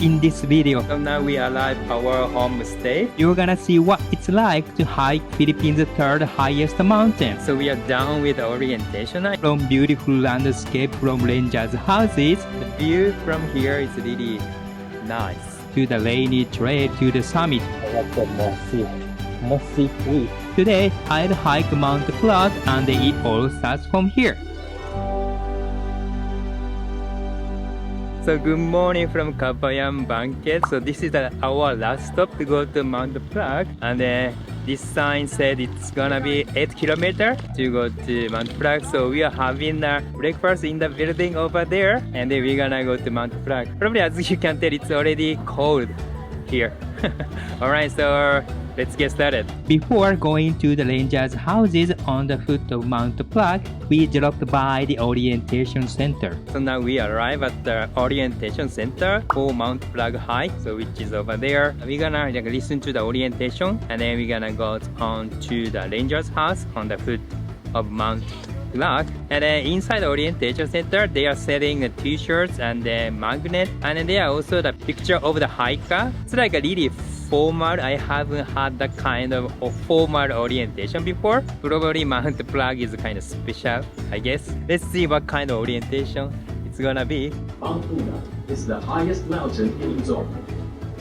In this video, So now we arrive our homestay. you're gonna see what it's like to hike Philippines' third highest mountain. So we are done with orientation. From beautiful landscape from rangers' houses The view from here is really nice. to the rainy trail to the summit. That's a mossy tree. Today, I'll hike Mount Pulag and it all starts from here. So good morning from Kabayan Benguet. So this is our last stop to go to Mt Pulag, and this sign said it's gonna be 8 kilometers to go to Mt Pulag. So we are having breakfast in the building over there, and then we're gonna go to Mt Pulag. Probably as you can tell, it's already cold here. Alright, so let's get started. Before going to the rangers' houses on the foot of Mount Pulag, we dropped by the orientation center. So now we arrive at the orientation center for Mt Pulag hike, so which is over there. We're gonna listen to the orientation, and then we're gonna go on to the ranger's house on the foot of Mt Pulag. And then inside the orientation center, they are selling t-shirts and magnet, and then there are also the picture of the hiker. It's like a really formal. I haven't had that kind of formal orientation before. Probably Mt Pulag is kind of special, I guess. Let's see what kind of orientation it's gonna be. Mount Pulag is the highest mountain in Luzon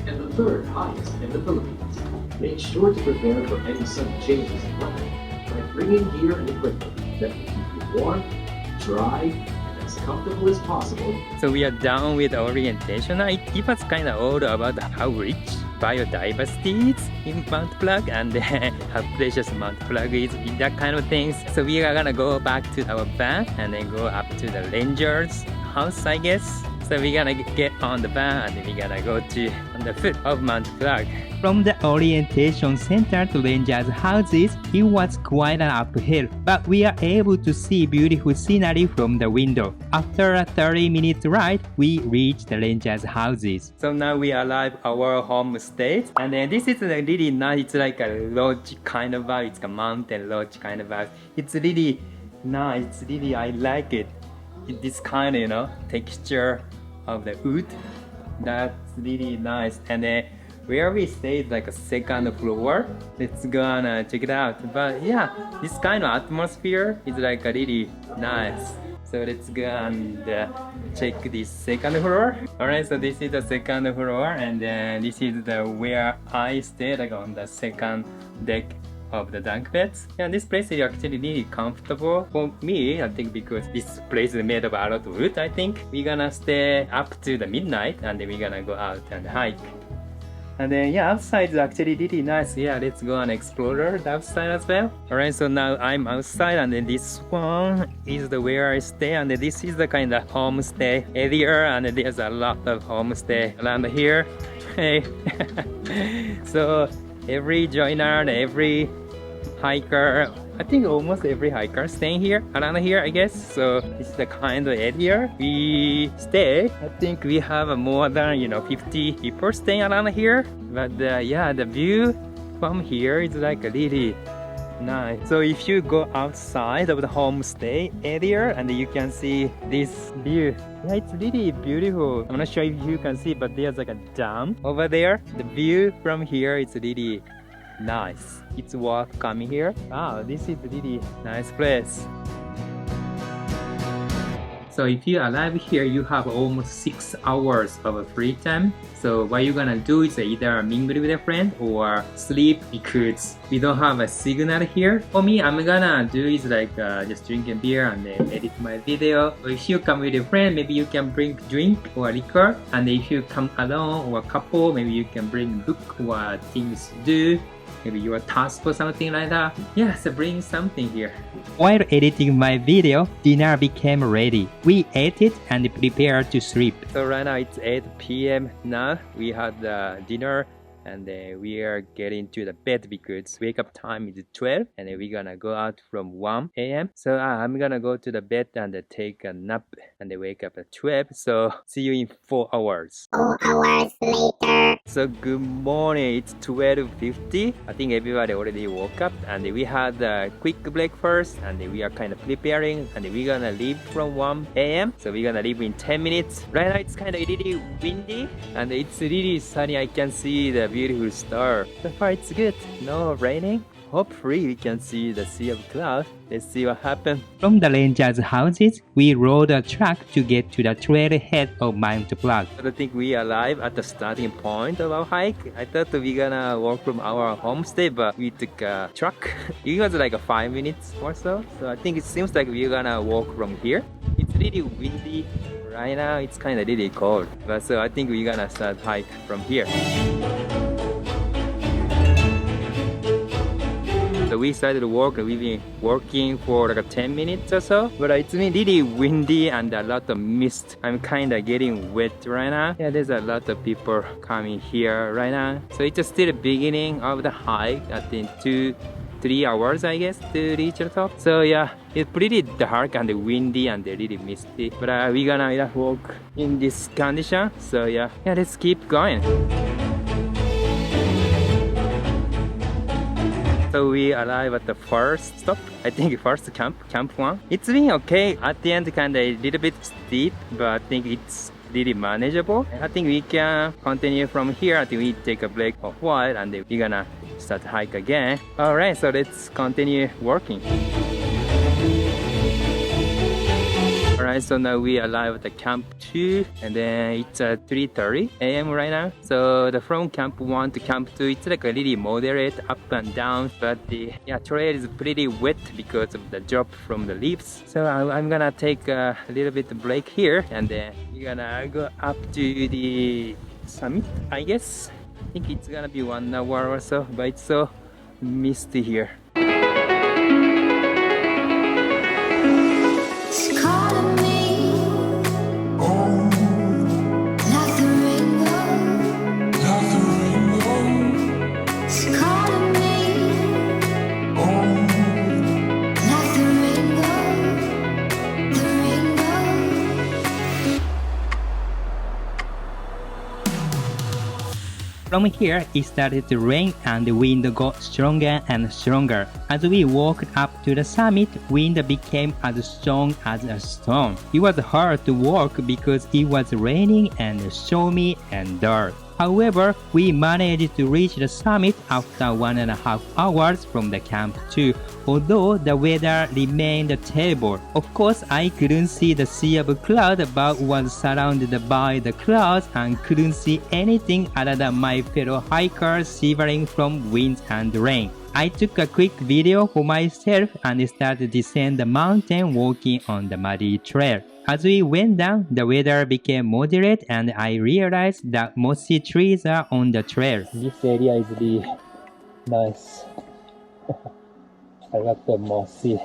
and the third highest in the Philippines. Make sure to prepare for any sudden changes in weather by bringing gear and equipment that will keep you warm, dry, and as comfortable as possible. So we are done with orientation. It was kind of old about how rich biodiversity is in Mt Pulag, and how precious Mt Pulag is in that kind of things. So we are gonna go back to our van and then go up to the ranger's house, I guess. So we're gonna get on the van and then we're gonna go to on the foot of Mt Pulag. From the orientation center to rangers' houses, it was quite an uphill, but we are able to see beautiful scenery from the window. After a 30-minute ride, we reached the rangers' houses. So now we arrive our homestay, and then this is really nice. It's like a lodge kind of vibe. It's a mountain lodge kind of vibe. It's really nice. It's really, I like it. This kind of, you know, texture of the wood. That's really nice. And then where we stay is like a second floor. Let's go and check it out. But yeah, this kind of atmosphere is like a really nice. So let's go and check this second floor. Alright, so this is the second floor, and then this is the where I stay, like on the second deck of the bunk beds. And this place is actually really comfortable for me, I think, because this place is made of a lot of wood. I think we're gonna stay up to the midnight, and then we're gonna go out and hike. And then yeah, outside is actually really nice. Yeah, let's go and explore the outside as well. Alright, so now I'm outside, and then this one is the where I stay, and then this is the kind of homestay area, and there's a lot of homestay around here. Hey. So every joiner, every hiker, I think almost every hiker staying here, around here, I guess. So this is the kind of area we stay. I think we have more than 50 people staying around here. But yeah, the view from here is like really nice. So if you go outside of the homestay area, and you can see this view. Yeah, it's really beautiful. I'm not sure if you can see, but there's like a dam over there. The view from here is really nice. It's worth coming here. Wow, this is really nice place. So if you arrive here, you have almost 6 hours of free time. So what you're gonna do is either mingle with a friend or sleep, because we don't have a signal here. For me, I'm gonna do is like just drinking beer and then edit my video. Or if you come with a friend, maybe you can bring drink or liquor. And if you come alone or a couple, maybe you can bring book or things to do. Maybe your task or something like that. Yeah, so bring something here. While editing my video, dinner became ready. We ate it and prepared to sleep. So right now it's 8 p.m. now. We had dinner and then we are getting to the bed because wake up time is 12, and then we're gonna go out from 1 a.m. So I'm gonna go to the bed and take a nap and then wake up at 12. So see you in 4 hours. 4 hours later. So good morning, it's 12:50. I think everybody already woke up, and we had a quick breakfast, and we are kind of preparing, and we're gonna leave from 1 a.m. So we're gonna leave in 10 minutes. Right now it's kind of really windy, and it's really sunny. I can see the beautiful star. So far it's good, no raining. Hopefully we can see the sea of clouds. Let's see what happens. From the rangers' houses, we rode a truck to get to the trailhead of Mt Pulag. I don't think we arrived at the starting point of our hike. I thought we gonna walk from our homestay, but we took a truck. It was like 5 minutes or so. So I think it seems like we're gonna walk from here. It's really windy right now. It's kind of really cold. But so I think we're gonna start hike from here. So we started to walk. We've been walking for like 10 minutes or so, but it's been really windy and a lot of mist. I'm kind of getting wet right now. Yeah, there's a lot of people coming here right now. So it's still the beginning of the hike. I think 2-3 hours, I guess, to reach the top. So yeah, it's pretty dark and windy and really misty. But we're gonna walk in this condition. So yeah, let's keep going. So we arrive at the first stop. I think first camp 1. It's been okay. At the end, kind of a little bit steep, but I think it's really manageable. I think we can continue from here until we take a break for a while, and then we're gonna start hike again. All right, so let's continue working. Alright, so now we arrive at the camp 2, and then it's 3:30 a.m. right now. So from camp 1 to camp 2, it's like a really moderate up and down, but the trail is pretty wet because of the drop from the leaves. So I'm gonna take a little bit of break here, and then we're gonna go up to the summit, I guess. I think it's gonna be 1 hour or so, but it's so misty here. From here, it started to rain and the wind got stronger and stronger. As we walked up to the summit, wind became as strong as a storm. It was hard to walk because it was raining and stormy and dark. However, we managed to reach the summit after 1.5 hours from the camp 2, although the weather remained terrible. Of course, I couldn't see the sea of clouds but was surrounded by the clouds and couldn't see anything other than my fellow hikers shivering from wind and rain. I took a quick video for myself and started to descend the mountain walking on the muddy trail. As we went down, the weather became moderate and I realized that mossy trees are on the trail. This area is really nice. A lot of mossy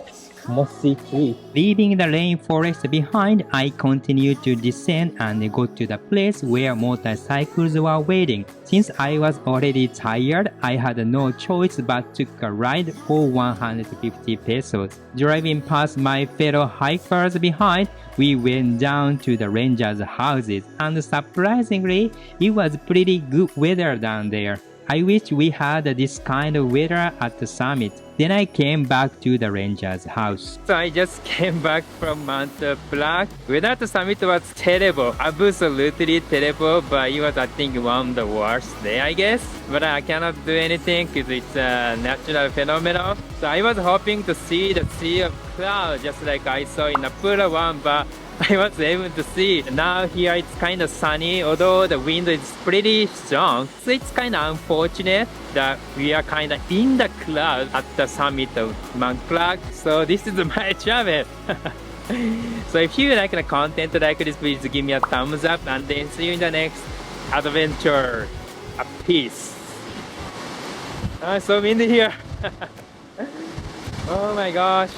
tree. Leaving the rainforest behind, I continued to descend and got to the place where motorcycles were waiting. Since I was already tired, I had no choice but took a ride for 150 pesos. Driving past my fellow hikers behind, we went down to the rangers' houses, and surprisingly, it was pretty good weather down there. I wish we had this kind of weather at the summit. Then I came back to the ranger's house. So I just came back from Mt Pulag. Weather at the summit was terrible, absolutely terrible, but it was I think one of the worst day, I guess. But I cannot do anything because it's a natural phenomenon. So I was hoping to see the sea of clouds just like I saw in Napulauan, but I was able to see. Now here it's kind of sunny, although the wind is pretty strong. So it's kind of unfortunate that we are kind of in the clouds at the summit of Mt Pulag. So this is my travel. So if you like the content like this, please give me a thumbs up, and then see you in the next adventure. Peace. So windy here. Oh my gosh.